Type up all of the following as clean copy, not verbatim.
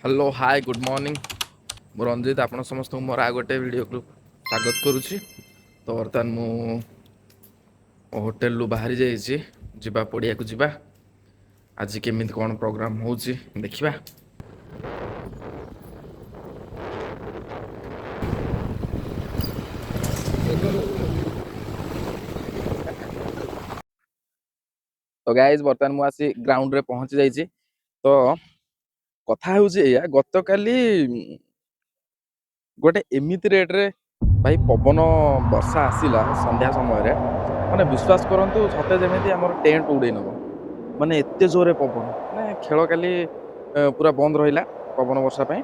Hello hi good morning मु रंजित आपण समस्त मोर आ गोटे वीडियो को स्वागत करुच्ची। तो बर्तमान मु होटेल बाहरी जाइए पड़िया को जीवा आज केमी कौन प्रोग्राम हो देखा। तो गाइज बर्तमान मु आसी ग्राउंड रे पहुंची जाइए। तो कथा हूँ गत काली गोटे एमिति रेट रे भाई पवन वर्षा आसला संध्या समय माने विश्वास करंतु सते जमी आम टेंट उड़े नब माने एते जोरे पवन माने खेल काली पूरा बंद रहा पवन वर्षा पे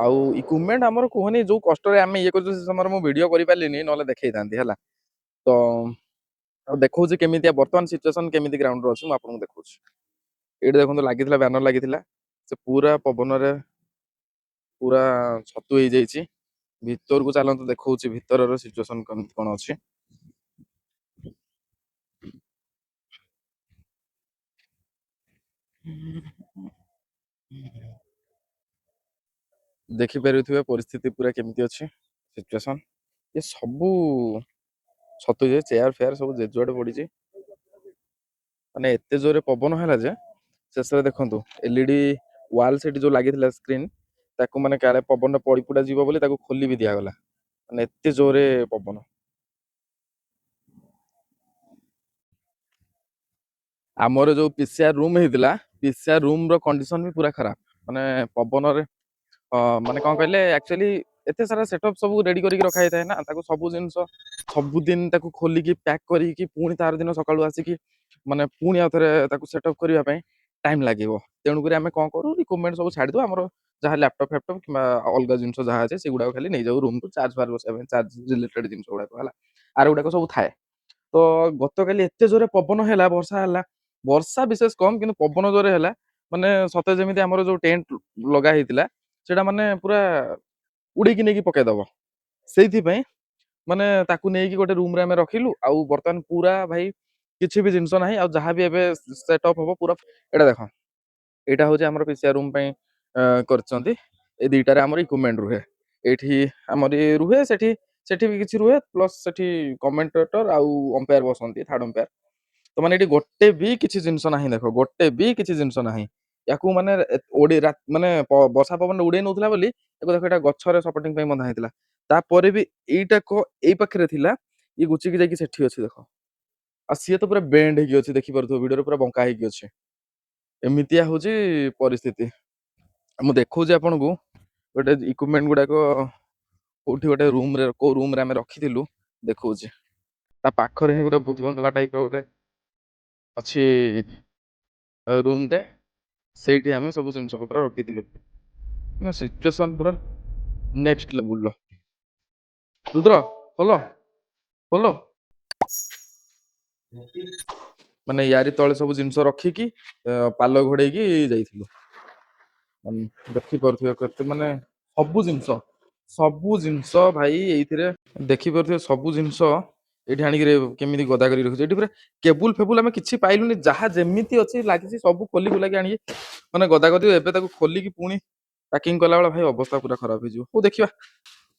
आउ इक्विपमेंट आमर कहनी जो कष्ट आम ये कर समय मुझे वीडियो कर पारे ना देखई था है। तो देखा केमी बर्तमान सिचुएसन केमी ग्राउंड अच्छी मुझे देखा ये देखो लगी बैनर लगी से पूरा पवन पूरा छतु हो जाइए भितर को चलते देखा भितर सिचुएसन कौन अच्छी देखिपे परिस्थिति पूरा केमती अच्छी सिचुएसन ये सबू छतु जे चेयर फेयर सब जेजुआडे पड़ी माने एते जोरे पवन है शेष देखु एलईडी वाल से जो लगी स्क्रीन ताकू माने काले पवन पड़ी पुड़ा जीव बोली ताकू खोली भी दिगला माने एते जोरे पवन आमर जो पीसीआर रूम होता पीसीआर रूम रो कंडीशन भी पूरा खराब माने पवन रे माने कौन कहले एक्चुअली एते सारा सेटअप सब रेडी करके रखा था ना ताकू सब जिनस सबुदिन ताकू खोलिकी पैक करी पुणी तार दिन सकाळु आसिकी माने पुणी आउथरे ताकू सेटअप करबा पई टाइम लागिवो तेणु करी आमे कोन करू रिकमेंड सब छाडी दो हमर जहाँ लैपटॉप फैपटॉप कि अलग जिनस जहाँ अच्छे से गुड़ा खाली नहीं जाऊ रूम को चार्ज फार्ज बसाई चार्ज रिलेटेड जिनस गुड़ाक है आर गुड़ाक सब थाए। तो गत काली एते जोरे पवन है वर्षा है वर्षा विशेष कम कि पवन जोरे है माने सते जमी आमर जो टेंट लगा होता सेटा माने पूरा उड़ेकी नहीं पकईदब से माने ताकू नहीं गोटे रूम रे रखिलु आउ बर्तमान पूरा भाई किसी भी जिनस ना आ जहाँ भी एबे सेटअप हम पूरा एटा देख यहाँ हूँ आम पीसीआर रूम कर दुईटार आम इक्विपमेंट रुहे ये आम रुहे सेठी भी किसी रुहे प्लस सेठी कमेंटेटर आउ अंपायर बसंती थर्ड अंपायर तो माने गोटे भी किसी जिनस ना देख गोटे भी किसी जिनस ना या माने ओडी माने वर्षा पवन उड़े नौला बोली देख ये गचर सपोर्टिंग बंधा होता तापर भी यहीटा यही पाखे थिला ये गुचिकी जाकि सेठी अच्छी देख आ सी तो पूरा बेंड होगी देखी पार्थ वीडियो पूरा बंका होगी अच्छे एमतिया हूँ परिस्थिति मुझे देखा आपन को गोटे इक्विपमेंट गुड़ाक कौटी गोटे रूम रे को रूम रे आमे रखिथिलु देखा ता पाखरे गोटे भूत बंगला टाइप गोटे अच्छी रूम टे से आम सब जिन रखी सिचुएसन पूरा नेक्स्ट लेवल रुद्र बोलो बोलो माने यारी तले सब जिनस रखिकी पाल घोड़े जाइथिलु देखी पारे केते माने सबू जिनस भाई ये देखी पारे सबू जिनस ये आनिक केमी गदा कर रखी ये केबुल फेबुल आम कि पाइलुनि जहाँ जमी अच्छी लगी सब खोली खोलाक आनी मैंने गदा कर खोलिकी पुणी पैकिंग कला भाई अवस्था पूरा खराब हो देखा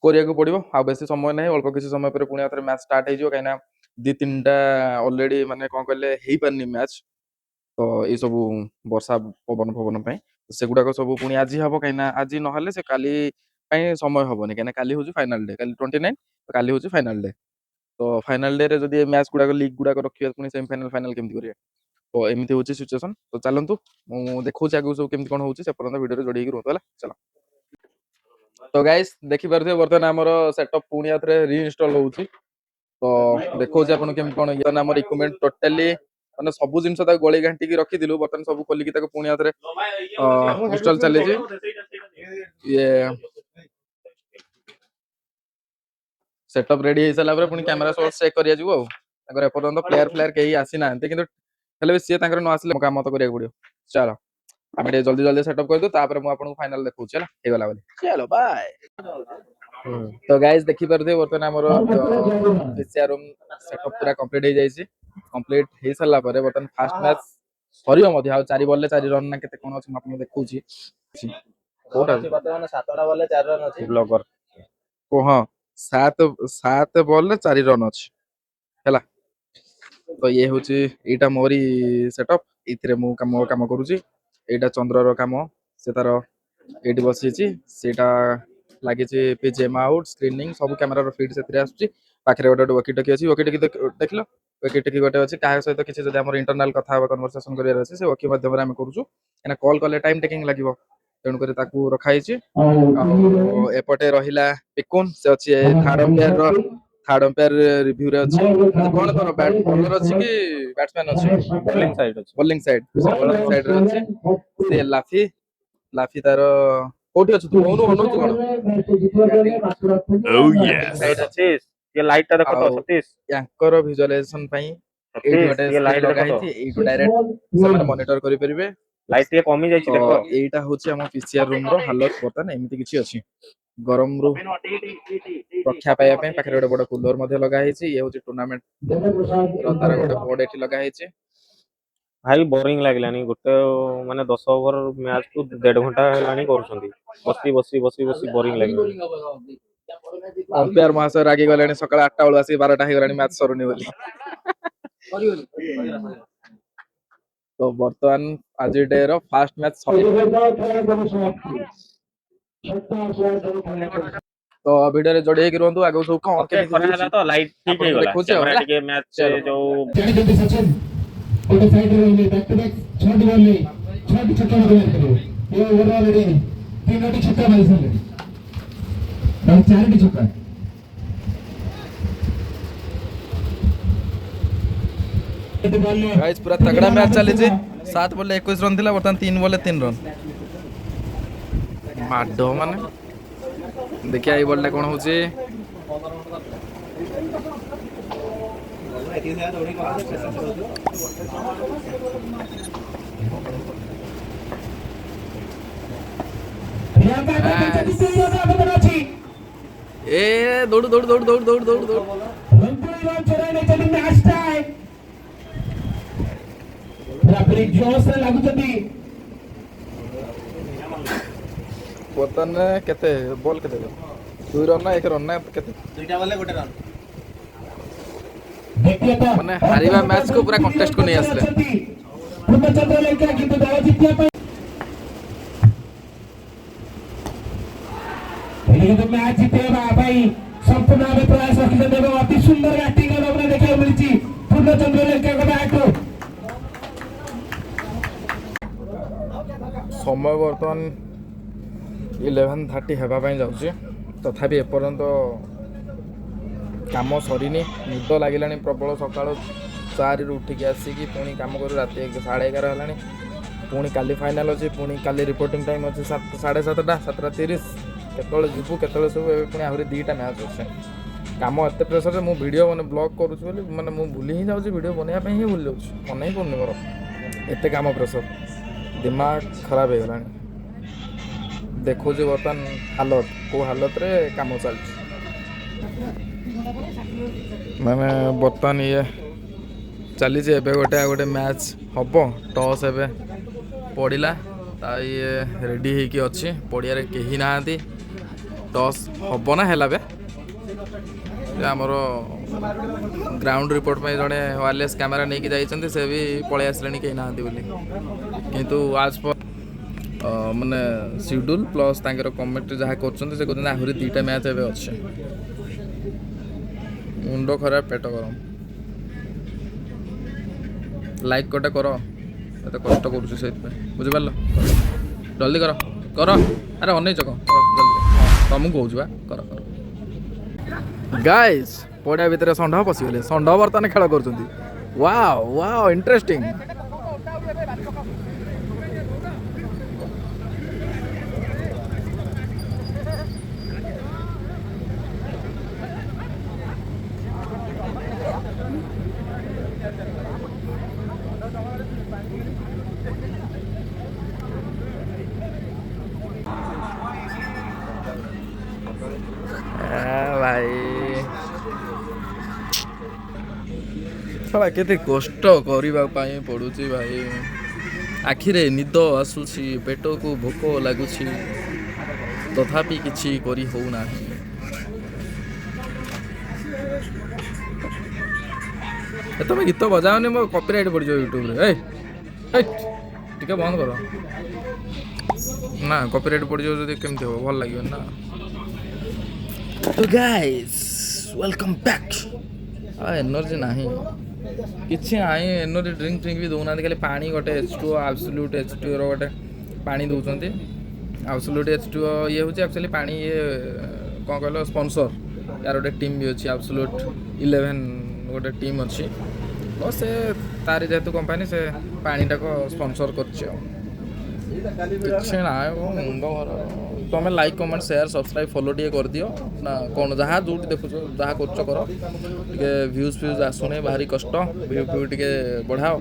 करिया पड़ो आ बेसी समय ना अल्प किसी समय पर पुणी मैच स्टार्ट हो कहीं दी तीन टा ऑलरेडी माने कौन कहले हेई पारनी मैच तो ये सब वर्षा पवन पवन से गुड़ाक सब पुणी आज हम कहीं आज ना से काली समय हेनी कहीं काली हूँ फाइनाल डे काली 29 काली हूँ फाइनाल डे तो फाइनाल डे रे जदि मैच गुड़ाक लीग गुड़ाक रखिए पुणी सेमीफाइनाल फाइनाल केमती करेंगे तो एमती हूँ सिचुएसन तो चलतु मुझे देखा आगे सब केमती कौन हो वीडियो जोड़ी रुहतु है चलो। तो गाइस देखी पारे बर्तमान आमर सेटअप पुणी आउे रिइंस्टॉल होउची तो देखो आपन केम कोन ये हमर इक्विपमेंट टोटली माने सब जिंस गळे घांटी की रखी दिलु बर्तन सब खोली की पुणी आथरे इंस्टॉल चले जे ये सेटअप रेडी हे सला पुणी कैमरा सोर्स चेक करिया जिवो ताकर एपर्यंत प्लेयर प्लेयर केही आसी नांते किंतु हेले सी ताकर न आसले काम तो करिया पड़ियो चलो आमे जल्दी जल्दी सेटअप कर दो तापर मु आपन फाइनल देखौ चला हे गला बोली चलो बाय। तो गाइस देखि परदे बर्तन हमर पीसीआर रूम सेटअप पूरा कंप्लीट हो जाइए कंप्लीट हो सारा बर्तन फास्ट मैच सर चारि बॉल 4 रन ना केते कोन अछि म आपन देखौछि କୋଉଟା ବର୍ତ୍ତମାନ 7ଟା ବଲରେ 4 ରନ୍ ଅଛି ବ୍ଲକର। ଓ ହଁ 7 ବଲରେ 4 ରନ୍ ଅଛି ହେଲା। ତ ଇଏ ହଉଛି ଏଇଟା ମୋରି ସେଟଅପ୍, ଏଇଥିରେ ମୁଁ କାମ କରୁଛି। ଏଇଟା ଚନ୍ଦ୍ରର କାମ, ସେ ତାର ଏଇଠି ବସିଛି, ସେଇଟା ଲାଗିଛି ପିଜିଏମ୍ ଆଉଟ୍ ସ୍କ୍ରିନିଂ ସବୁ କ୍ୟାମେରାର ଫିଡ୍ ସେଥିରେ ଆସୁଛି। ପାଖରେ ଗୋଟେ ୱାକି ଟକି ଅଛି, ୱାକି ଟକି ଦେଖିଲ, ୱାକି ଟକି ଗୋଟେ ଅଛି, କାହା ସହିତ କିଛି ଯଦି ଆମର ଇଣ୍ଟରନାଲ କଥା ହବା କନଭରସେସନ କରିବାର ଅଛି ସେ ୱାକି ମାଧ୍ୟମରେ ଆମେ କରୁଛୁ। କାହିଁକିନା କଲ୍ କଲେ ଟାଇମ୍ ଟେକିଂ ଲାଗିବ, ତେଣୁକରି ତାକୁ ରଖାହେଇଛି। ଆଉ ଏପଟେ ରହିଲା ପିକୁନ, ସେ ଅଛି ଥାର୍ଡ ଅମ୍ପାୟାର ରିଭ୍ୟୁରେ ଅଛି। କଣ ତୋର ବୋଲର ଅଛି କି ବ୍ୟାଟ୍ସମ୍ୟାନ ଅଛି? ବୋଲିଂ ସାଇଡ୍ ଅଛି। ବୋଲିଂ ସାଇଡରେ ଅଛି। ସେ ଲାଫି ତାର କୋଉଠି ଅଛି? ତୁ କହୁନୁ ଅନଉଛୁ କଣ? ସାଇଡ୍ ଅଛି। ଟିକେ ଲାଇଟ୍ ଟା ଦେଖ ତ ଆଉ ସତୀଶ। ୟାଙ୍କର ଭିଜୁଆଲାଇଜେସନ ପାଇଁ ଏଇଠି ସତୀଶ ଗୋଟେ ଟିକେ ସ୍କ୍ରିନ୍ ଲାଇଟ୍ ଲଗା ଦେଖ ତ। ହେଇଛି, ଏଇଠୁ ଡାଇରେକ୍ଟ ସେମାନେ ମନିଟର କରିପାରିବେ। ଲାଇଟ୍ ଟିକେ କମି ଯାଇଛି ତ ଦେଖ। ଏଇଟା ହଉଛି ଆମ ପିସିଆର ରୁମ ର ହାଲତ ବର୍ତ୍ତମାନ ଏମିତି କିଛି ଅଛି। ଗରମରୁ ରକ୍ଷା ପାଇବା ପାଇଁ ପାଖରେ ଗୋଟେ ବଡ କୁଲର ମଧ୍ୟ ଲଗା ହେଇଛି। ଇଏ ହଉଛି ଟୁର୍ଣ୍ଣାମେଣ୍ଟ ତାର ଗୋଟେ ବୋର୍ଡ ଏଠି ଲଗା ହେଇଛି। ଭାଇ ବୋରିଂ ଲାଗିଲାନି, ଗୋଟେ ମାନେ 10 ଓଭର ମ୍ୟାଚ୍ କୁ 1.5 ଘଣ୍ଟା ହେଲାଣି କରୁଛନ୍ତି। ବସି ବୋରିଂ ଲାଗିଲାଣି। ଅମ୍ପାୟାର ମହାଶୟ ରାଗି ଗଲେଣି, ସକାଳ 8ଟା ବେଳୁ ଆସିକି 12ଟା ହେଇଗଲାଣି ମ୍ୟାଚ୍ ସରୁନି ବୋଲି। ତ ବର୍ତ୍ତମାନ ଆଜି ଡେ ର ଫାର୍ଷ୍ଟ ମ୍ୟାଚ୍ ତ ଭିଡିଓରେ ଯୋଡି ହେଇକି ରୁହନ୍ତୁ। ଆଗକୁ ସବୁ କଣ ଓକେ କେମିତି ଖରା ହଉଛି ହେଲା ତ ଲାଇଟ୍ ଠିକ୍ ଆପଣଙ୍କୁ ହେଇଗଲା। ଦେଖଉଛି ଆଉ କ୍ୟାମେରା ହେଲା। ଟିକେ ମ୍ୟାଚ୍ ଚାଲ ଯୋଉ ଗୋଟେ ସାଇଡରେ ରହିଲେ ବ୍ୟାକ୍ ଟୁ ବ୍ୟାକ୍ 6ଟି ବଲରେ 6ଟି ଛକା ମାରିଥିଲେ। ଏ ଓଭର ଅଲରେଡି 3ଟି ଛକା ମାରି ସାରିଲେଣି, ଆଉ 4ଟି ଛକା। ଗାଇସ୍ ପୁରା ତଗड़ा ମ୍ୟାଚ୍ ଚାଲିଛି। 7 ବଲରେ 21 ରନ୍ ଥିଲା, ବର୍ତ୍ତମାନ 3 ବଲରେ 3 ରନ୍। ମାଡ ମାନେ ଦେଖିଆ ଏଇ ବଲଟା କଣ ହଉଛି। ଏ ଦୌଡୁ ଦୌଡୁ ଦୌଡୁ ଦୌଡୁ ଦୌଡୁ ଦୌଡୁ ଦୌଡୁ ବର୍ତ୍ତମାନ କେତେ ବଲ୍ କେତେ 2 ରନ୍ ନା 1 ରନ୍ ନା କେତେ? 2ଟା ବଲରେ 1 ରନ୍। ମାନେ ହାରିବା ମ୍ୟାଚ୍ କୁ ପୁରା କଣ୍ଟେଷ୍ଟ କୁ ନେଇ ଆସିଲେ। ମ୍ୟାଚ୍ ଜିତେଇବା ପାଇଁ ସମ୍ପୂର୍ଣ୍ଣ ଭାବେ ପ୍ରୟାସ ରଖିଛନ୍ତି ଏବଂ ଅତି ସୁନ୍ଦର ବ୍ୟାଟିଂ ଦେଖିବାକୁ ମିଳିଛି ପୂର୍ଣ୍ଣଚନ୍ଦ୍ର ଲେଙ୍କାଙ୍କ ବ୍ୟାଟରୁ। ସମୟ ବର୍ତ୍ତମାନ 11:30 ହେବା ପାଇଁ ଯାଉଛି, ତଥାପି ଏପର୍ଯ୍ୟନ୍ତ କାମ ସରିନି। ନିଦ ଲାଗିଲାଣି ପ୍ରବଳ, ସକାଳୁ 4ରୁ ଉଠିକି ଆସିକି ପୁଣି କାମ କରୁ ରାତି 11:30 ହେଲାଣି। ପୁଣି କାଲି ଫାଇନାଲ୍ ଅଛି, ପୁଣି କାଲି ରିପୋର୍ଟିଂ ଟାଇମ୍ ଅଛି 7:30 7:30। କେତେବେଳେ ଯିବୁ କେତେବେଳେ ସବୁ, ଏବେ ପୁଣି ଆହୁରି 2ଟା ମ୍ୟାଚ୍ ଅଛି। କାମ ଏତେ ପ୍ରେସରରେ ମୁଁ ଭିଡ଼ିଓ ମାନେ ବ୍ଲଗ୍ କରୁଛି ବୋଲି ମାନେ ମୁଁ ଭୁଲି ହିଁ ଯାଉଛି, ଭିଡ଼ିଓ ବନେଇବା ପାଇଁ ହିଁ ଭୁଲି ଯାଉଛି, ମନେ ହିଁ ପଡ଼ୁନି ମୋର। ଏତେ କାମ ପ୍ରେସର, ଦିମାଗ ଖରାପ ହେଇଗଲାଣି। ଦେଖୁଛି ବର୍ତ୍ତମାନ ହାଲତ, କେଉଁ ହାଲତରେ କାମ ଚାଲିଛି। ମାନେ ବର୍ତ୍ତମାନ ଇଏ ଚାଲିଛି ଏବେ ଗୋଟେ ମ୍ୟାଚ୍ ହବ। ଟସ୍ ଏବେ ପଡ଼ିଲା, ତା ଇଏ ରେଡ଼ି ହେଇକି ଅଛି, ପଡ଼ିଆରେ କେହି ନାହାନ୍ତି। ଟସ୍ ହବ ନା ହେଲା ବେ, ଆମର ଗ୍ରାଉଣ୍ଡ ରିପୋର୍ଟ ପାଇଁ ଜଣେ ୱାୟାରଲେସ୍ କ୍ୟାମେରା ନେଇକି ଯାଇଛନ୍ତି, ସେ ବି ପଳେଇ ଆସିଲେଣି କେହି ନାହାନ୍ତି ବୋଲି। କିନ୍ତୁ ଆଜ୍ ପର୍ ମାନେ ସିଡ୍ୟୁଲ୍ ପ୍ଲସ୍ ତାଙ୍କର କମେଣ୍ଟରେ ଯାହା କରୁଛନ୍ତି, ସେ କହୁଛନ୍ତି ଆହୁରି 2ଟା ମ୍ୟାଚ୍ ଏବେ ଅଛି। ମୁଣ୍ଡ ଖରାପ, ପେଟ ଗରମ। ଲାଇକ୍ ଗୋଟେ କର, ଏତେ କଷ୍ଟ କରୁଛି ସେଇଥିପାଇଁ, ବୁଝିପାରିଲ? ଜଲ୍ଦି କର କର, ଆରେ ଅନେଇଛ କଣ, ଜଲ୍ଦି ତମକୁ କହୁଛୁ ବା, କର। ଗାଇସ୍ ପଡ଼ିଆ ଭିତରେ ଷଣ୍ଢ ପଶିଗଲେ, ଷଣ୍ଢ ବର୍ତ୍ତମାନ ଖେଳ କରୁଛନ୍ତି। Wow wow interesting. ଭାଇ ଶଳା କେତେ କଷ୍ଟ କରିବା ପାଇଁ ପଡ଼ୁଛି ଭାଇ। ଆଖିରେ ନିଦ ଆସୁଛି, ପେଟକୁ ଭୋକ ଲାଗୁଛି। ତଥାପି କିଛି କରି ହେଉନାହିଁ। ତମେ ଗୀତ ବଜାଅନି, ମୋ କପିରାଇଟ୍ ପଡ଼ିଯିବ ୟୁଟ୍ୟୁବରେ। ଟିକେ ବନ୍ଦ କର ନା, କପିରାଇଟ୍ ପଡ଼ିଯିବ ଯଦି କେମିତି ହେବ, ଭଲ ଲାଗିବ ନା। ତ ଗାଇସ୍ ୱେଲକମ୍ ବ୍ୟାକ୍। ଏନର୍ଜି ନାହିଁ, କିଛି ନାହିଁ, ଏନର୍ଜି ଡ୍ରିଙ୍କ ବି ଦେଉନାହାନ୍ତି, ଖାଲି ପାଣି ଗୋଟେ H2O ଆବସଲ୍ୟୁଟ୍ H2O ଗୋଟେ ପାଣି ଦେଉଛନ୍ତି। ଆବସଲ୍ୟୁଟ୍ H2O ଇଏ ହେଉଛି ଆକ୍ଚୁଆଲି ପାଣି, ଇଏ କ'ଣ କହିଲ ସ୍ପନ୍ସର, यार गोटे टीम भी अच्छी आब्सोल्यूट 11 गोटे टीम अच्छी, तो से तारी जेहेतु कंपनी से पानीटा को स्पॉन्सर करछे। मुंड तुम like comment share subscribe follow टे कर दियो ना, कौन जहाँ जो देखुच जहाँ कर टे व्यूज फ्यूज आसुने, भारी कष्ट, व्यू फ्यू टे बढ़ाओ,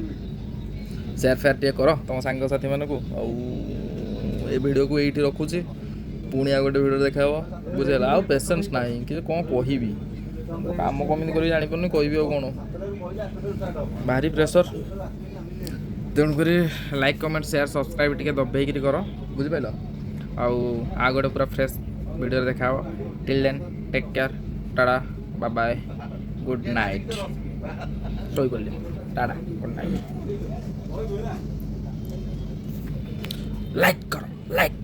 शेयर फेयर टे कर तुम सांगसाथी मानक। ये वीडियो को यही रखुची, पुणी आ गोटे वीडियो देखा बुझेगा। आ पेसेंस ना कि कौन कहबी, काम कमी कर जापारे कहबी आ कौन, भारी प्रेसर। तेणुक लाइक कमेंट शेयर सब्सक्राइब टे दबेक कर, बुझिपाल। आ गोटे पूरा फ्रेश वीडियो देखा। Till then take care, tata bye bye, good night. शोई पड़े, टाटा गुड नाइट। लाइक करो, लाइक।